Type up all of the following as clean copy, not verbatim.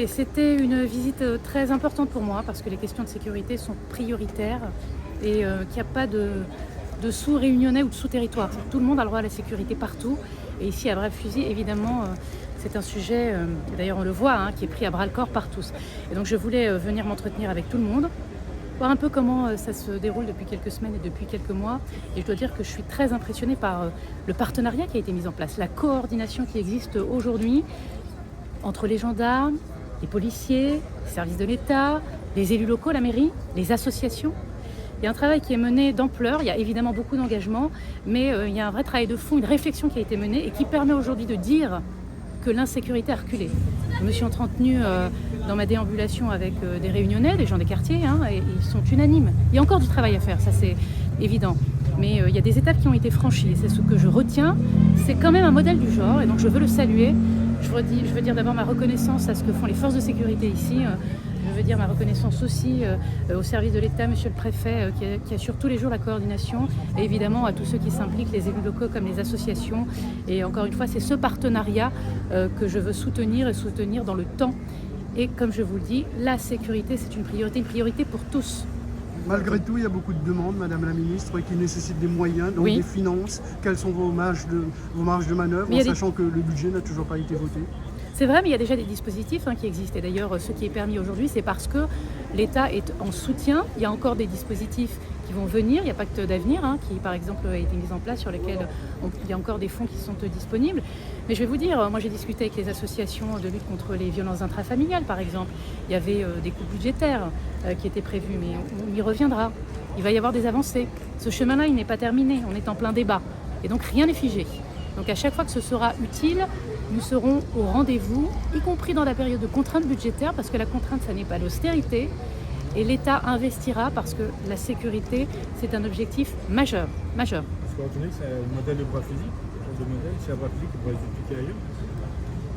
Et c'était une visite très importante pour moi parce que les questions de sécurité sont prioritaires et qu'il n'y a pas de sous-réunionnais ou de sous-territoire. Tout le monde a le droit à la sécurité partout. Et ici, à Brave-Fusil, évidemment, c'est un sujet, d'ailleurs on le voit, qui est pris à bras-le-corps par tous. Et donc je voulais venir m'entretenir avec tout le monde, voir un peu comment ça se déroule depuis quelques semaines et depuis quelques mois. Et je dois dire que je suis très impressionnée par le partenariat qui a été mis en place, la coordination qui existe aujourd'hui entre les gendarmes, les policiers, les services de l'État, les élus locaux, la mairie, les associations. Il y a un travail qui est mené d'ampleur, il y a évidemment beaucoup d'engagement, mais il y a un vrai travail de fond, une réflexion qui a été menée et qui permet aujourd'hui de dire que l'insécurité a reculé. Je me suis entretenue dans ma déambulation avec des réunionnais, des gens des quartiers, et ils sont unanimes. Il y a encore du travail à faire, ça c'est évident. Mais il y a des étapes qui ont été franchies et c'est ce que je retiens. C'est quand même un modèle du genre et donc je veux le saluer. Je veux dire d'abord ma reconnaissance à ce que font les forces de sécurité ici. Je veux dire ma reconnaissance aussi au service de l'État, monsieur le préfet, qui assure tous les jours la coordination, et évidemment à tous ceux qui s'impliquent, les élus locaux comme les associations. Et encore une fois, c'est ce partenariat que je veux soutenir et soutenir dans le temps. Et comme je vous le dis, la sécurité, c'est une priorité pour tous. Malgré tout, il y a beaucoup de demandes, Madame la Ministre, qui nécessitent des moyens, donc oui. Des finances. Quelles sont vos marges de manœuvre, en sachant que le budget n'a toujours pas été voté? C'est vrai, mais il y a déjà des dispositifs qui existent. Et d'ailleurs, ce qui est permis aujourd'hui, c'est parce que l'État est en soutien. Il y a encore des dispositifs qui vont venir. Il y a Pacte d'avenir, qui par exemple a été mis en place, sur lesquels il y a encore des fonds qui sont disponibles. Mais je vais vous dire, moi j'ai discuté avec les associations de lutte contre les violences intrafamiliales, par exemple. Il y avait des coupes budgétaires qui étaient prévues, mais on y reviendra. Il va y avoir des avancées. Ce chemin-là, il n'est pas terminé. On est en plein débat. Et donc rien n'est figé. Donc à chaque fois que ce sera utile, nous serons au rendez-vous, y compris dans la période de contrainte budgétaire, parce que la contrainte, ça n'est pas l'austérité. Et l'État investira parce que la sécurité, c'est un objectif majeur. Majeur. Est-ce que vous retenez que c'est un modèle de Brave-Fusil? C'est à Brave-Fusil qui pourrait se dupliquer ailleurs?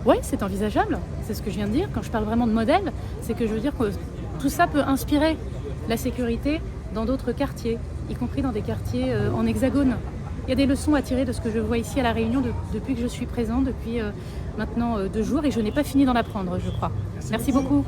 Oui, c'est envisageable. C'est ce que je viens de dire. Quand je parle vraiment de modèle, c'est que je veux dire que tout ça peut inspirer la sécurité dans d'autres quartiers, y compris dans des quartiers en hexagone. Il y a des leçons à tirer de ce que je vois ici à La Réunion depuis que je suis présente, depuis maintenant 2 jours, et je n'ai pas fini d'en apprendre, je crois. Merci beaucoup.